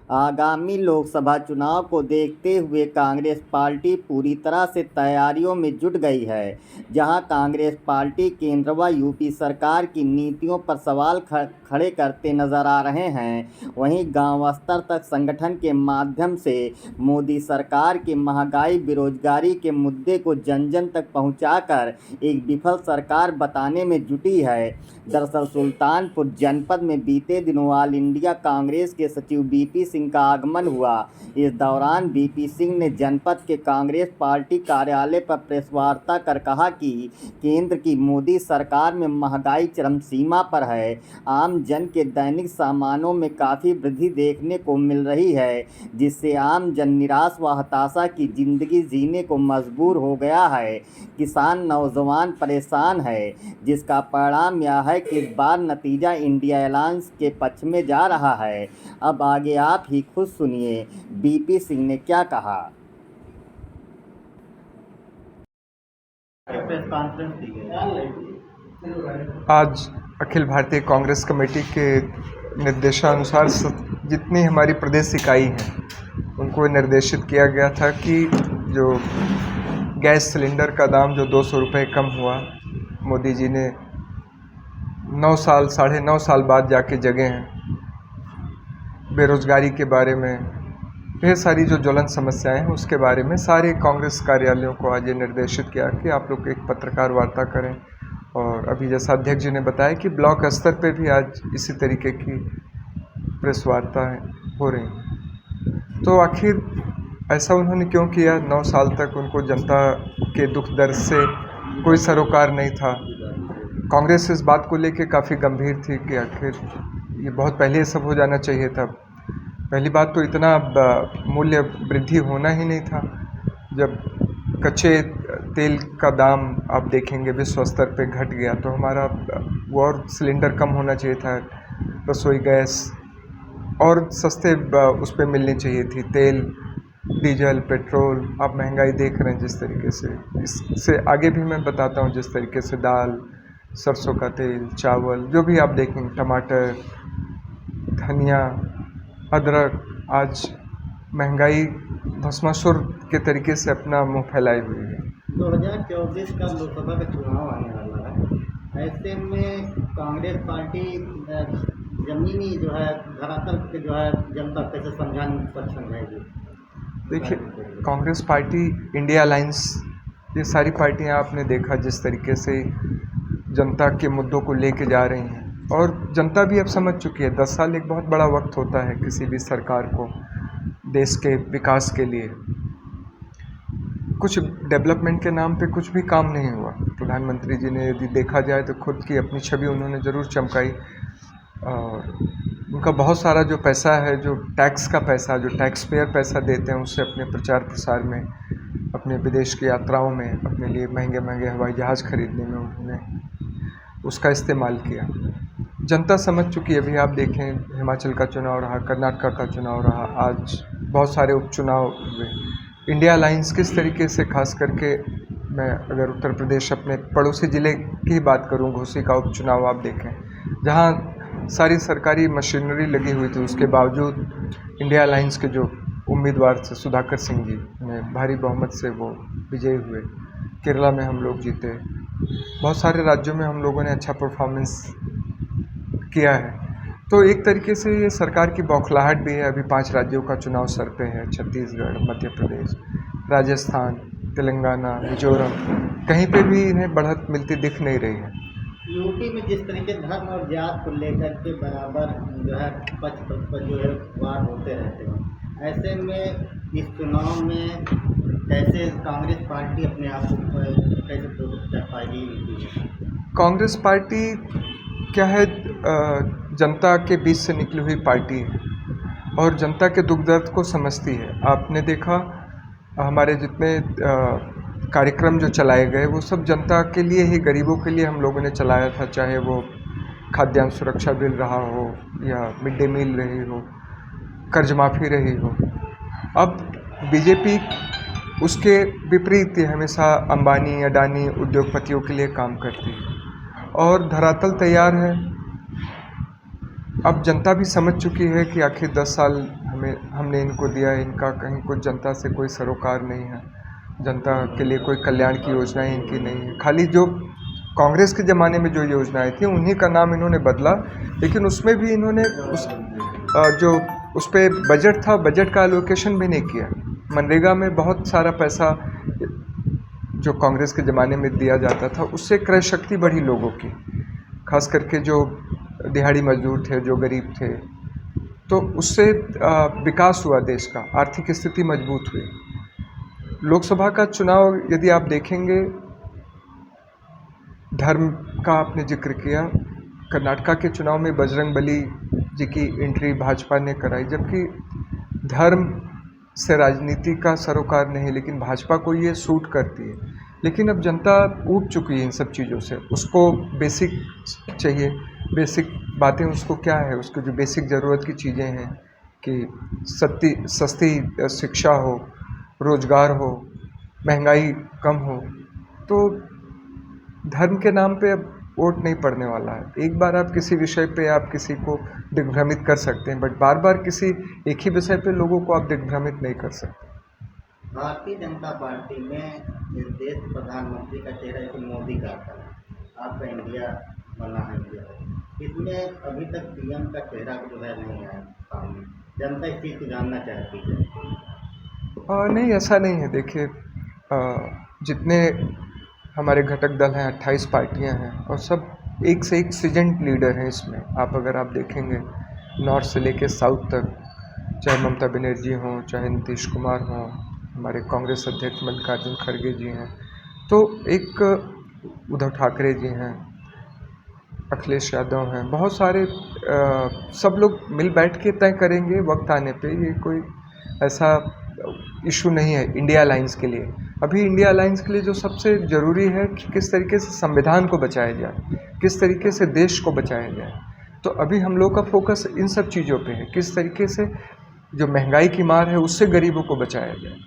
आगामी लोकसभा चुनाव को देखते हुए कांग्रेस पार्टी पूरी तरह से तैयारियों में जुट गई है। जहां कांग्रेस पार्टी केंद्र व यूपी सरकार की नीतियों पर सवाल खड़े करते नजर आ रहे हैं, वहीं गांव स्तर तक संगठन के माध्यम से मोदी सरकार के महंगाई बेरोजगारी के मुद्दे को जन जन तक पहुंचाकर एक विफल सरकार बताने में जुटी है। दरअसल सुल्तानपुर जनपद में बीते दिनों ऑल इंडिया कांग्रेस के सचिव बीपी सिंह का आगमन हुआ। इस दौरान बीपी सिंह ने जनपद के कांग्रेस पार्टी कार्यालय पर प्रेस वार्ता कर कहा कि केंद्र की मोदी सरकार में महंगाई चरम सीमा पर है। आम जन के दैनिक सामानों में काफ़ी वृद्धि देखने को मिल रही है, जिससे आम जन निराश व हताशा की जिंदगी जीने को मजबूर हो गया है। किसान नौजवान परेशान है, जिसका परिणाम यह है कि इस बार नतीजा इंडिया अलायंस के पक्ष में जा रहा है। अब आगे आप ही खुद सुनिए बीपी सिंह ने क्या कहा। आज अखिल भारतीय कांग्रेस कमेटी के निर्देशानुसार जितनी हमारी प्रदेश इकाई हैं उनको निर्देशित किया गया था कि जो गैस सिलेंडर का दाम जो 200 रुपये कम हुआ, मोदी जी ने 9 साल बाद जाके जगे हैं। बेरोजगारी के बारे में, ढेर सारी जो ज्वलन समस्याएं हैं उसके बारे में सारे कांग्रेस कार्यालयों को आज ये निर्देशित किया कि आप लोग एक पत्रकार वार्ता करें। और अभी जैसा अध्यक्ष जी ने बताया कि ब्लॉक स्तर पे भी आज इसी तरीके की प्रेस वार्ताएं हो रही हैं। तो आखिर ऐसा उन्होंने क्यों किया? 9 साल तक उनको जनता के दुख दर्द से कोई सरोकार नहीं था। कांग्रेस इस बात को लेकर काफ़ी गंभीर थी कि आखिर ये बहुत पहले सब हो जाना चाहिए था। पहली बात तो इतना मूल्य वृद्धि होना ही नहीं था। जब कच्चे तेल का दाम आप देखेंगे विश्व स्तर पे घट गया, तो हमारा वो और सिलेंडर कम होना चाहिए था। रसोई गैस और सस्ते उस पर मिलनी चाहिए थी। तेल, डीजल, पेट्रोल, आप महंगाई देख रहे हैं जिस तरीके से। इससे आगे भी मैं बताता हूँ जिस तरीके से दाल, सरसों का तेल, चावल, जो भी आप देखेंगे, टमाटर, धनिया, अदरक, आज महंगाई भस्मासुर के तरीके से अपना मुंह फैलाए हुई है। 2024 का लोकसभा का चुनाव आने वाला है। ऐसे में कांग्रेस पार्टी जमीनी जो है धरातल पे जो है जनता कैसे समझाने में सक्षम रहेगी? देखिए, कांग्रेस पार्टी, इंडिया अलायंस, ये सारी पार्टियां आपने देखा जिस तरीके से जनता के मुद्दों को लेके जा रही हैं, और जनता भी अब समझ चुकी है। 10 साल एक बहुत बड़ा वक्त होता है किसी भी सरकार को देश के विकास के लिए। कुछ डेवलपमेंट के नाम पे कुछ भी काम नहीं हुआ। प्रधानमंत्री जी ने यदि देखा जाए तो खुद की अपनी छवि उन्होंने ज़रूर चमकाई। उनका बहुत सारा जो पैसा है, जो टैक्स का पैसा, जो टैक्स पेयर पैसा देते हैं, उससे अपने प्रचार प्रसार में, अपने विदेश की यात्राओं में, अपने लिए महंगे महंगे हवाई जहाज़ खरीदने में उन्होंने उसका इस्तेमाल किया। जनता समझ चुकी है। अभी आप देखें, हिमाचल का चुनाव रहा, कर्नाटक का चुनाव रहा, आज बहुत सारे उपचुनाव हुए। इंडिया अलायंस किस तरीके से, खास करके मैं अगर उत्तर प्रदेश अपने पड़ोसी ज़िले की बात करूं, घोसी का उपचुनाव आप देखें, जहां सारी सरकारी मशीनरी लगी हुई थी, उसके बावजूद इंडिया अलायंस के जो उम्मीदवार थे सुधाकर सिंह जी ने भारी बहुमत से वो विजयी हुए। केरला में हम लोग जीते। बहुत सारे राज्यों में हम लोगों ने अच्छा परफॉर्मेंस किया है। तो एक तरीके से ये सरकार की बौखलाहट भी है। अभी 5 राज्यों का चुनाव सर पे है, छत्तीसगढ़, मध्य प्रदेश, राजस्थान, तेलंगाना, मिजोरम, कहीं पे भी इन्हें बढ़त मिलती दिख नहीं रही है। यूपी में जिस तरीके धर्म और जात को लेकर के बराबर जो है पक्ष पर जो है वार होते रहते हैं, ऐसे में इस चुनाव में कैसे कांग्रेस पार्टी अपने आप को कैसे प्रोटेक्ट कर पाएगी? कांग्रेस पार्टी क्या है, जनता के बीच से निकली हुई पार्टी है और जनता के दुख दर्द को समझती है। आपने देखा हमारे जितने कार्यक्रम जो चलाए गए वो सब जनता के लिए ही, गरीबों के लिए हम लोगों ने चलाया था। चाहे वो खाद्यान्न सुरक्षा बिल रहा हो या मिड डे मील रही हो, कर्ज माफ़ी रही हो। अब बीजेपी उसके विपरीत हमेशा अंबानी, अडानी, उद्योगपतियों के लिए काम करती है और धरातल तैयार है। अब जनता भी समझ चुकी है कि आखिर 10 साल हमने इनको दिया है, इनका कहीं कुछ जनता से कोई सरोकार नहीं है, जनता के लिए कोई कल्याण की योजनाएं इनकी नहीं है। खाली जो कांग्रेस के ज़माने में जो योजनाएं थी उन्हीं का नाम इन्होंने बदला, लेकिन उसमें भी इन्होंने जो उस पे बजट था, बजट का एलोकेशन भी नहीं किया। मनरेगा में बहुत सारा पैसा जो कांग्रेस के ज़माने में दिया जाता था, उससे क्रय शक्ति बढ़ी लोगों की, खास करके जो दिहाड़ी मजदूर थे, जो गरीब थे, तो उससे विकास हुआ, देश का आर्थिक स्थिति मजबूत हुई। लोकसभा का चुनाव यदि आप देखेंगे, धर्म का आपने जिक्र किया, कर्नाटका के चुनाव में बजरंगबली जी की एंट्री भाजपा ने कराई, जबकि धर्म से राजनीति का सरोकार नहीं, लेकिन भाजपा को ये सूट करती है। लेकिन अब जनता ऊब चुकी है इन सब चीज़ों से, उसको बेसिक चाहिए, बेसिक बातें उसको क्या है, उसको जो बेसिक ज़रूरत की चीज़ें हैं कि सस्ती शिक्षा हो, रोज़गार हो, महंगाई कम हो, तो धर्म के नाम पे अब वोट नहीं पड़ने वाला है। एक बार आप किसी विषय पे आप किसी को दिग्भ्रमित कर सकते हैं, बट बार बार किसी एक ही विषय पे लोगों को आप दिग्भ्रमित नहीं कर सकते। भारतीय जनता पार्टी में इस देश प्रधानमंत्री का चेहरा एक मोदी का आता है, आपका इंडिया बना है इंडिया, इसमें अभी तक पीएम का चेहरा जो है नहीं आया सामने, जनता इस चीज़ को जानना चाहती है। नहीं, ऐसा नहीं है। देखिए, जितने हमारे घटक दल हैं, 28 पार्टियां हैं, और सब एक से एक सीजन्ड लीडर हैं इसमें। अगर आप देखेंगे नॉर्थ से लेके साउथ तक, चाहे ममता बनर्जी हों, चाहे नीतीश कुमार हों, हमारे कांग्रेस अध्यक्ष मल्लिकार्जुन खड़गे जी हैं, तो एक उद्धव ठाकरे जी हैं, अखिलेश यादव हैं, बहुत सारे सब लोग मिल बैठ के तय करेंगे वक्त आने पे। ये कोई ऐसा इशू नहीं है इंडिया अलायंस के लिए। अभी इंडिया अलायंस के लिए जो सबसे ज़रूरी है कि किस तरीके से संविधान को बचाया जाए, किस तरीके से देश को बचाया जाए। तो अभी हम लोग का फोकस इन सब चीज़ों पे है, किस तरीके से जो महंगाई की मार है उससे गरीबों को बचाया जाए।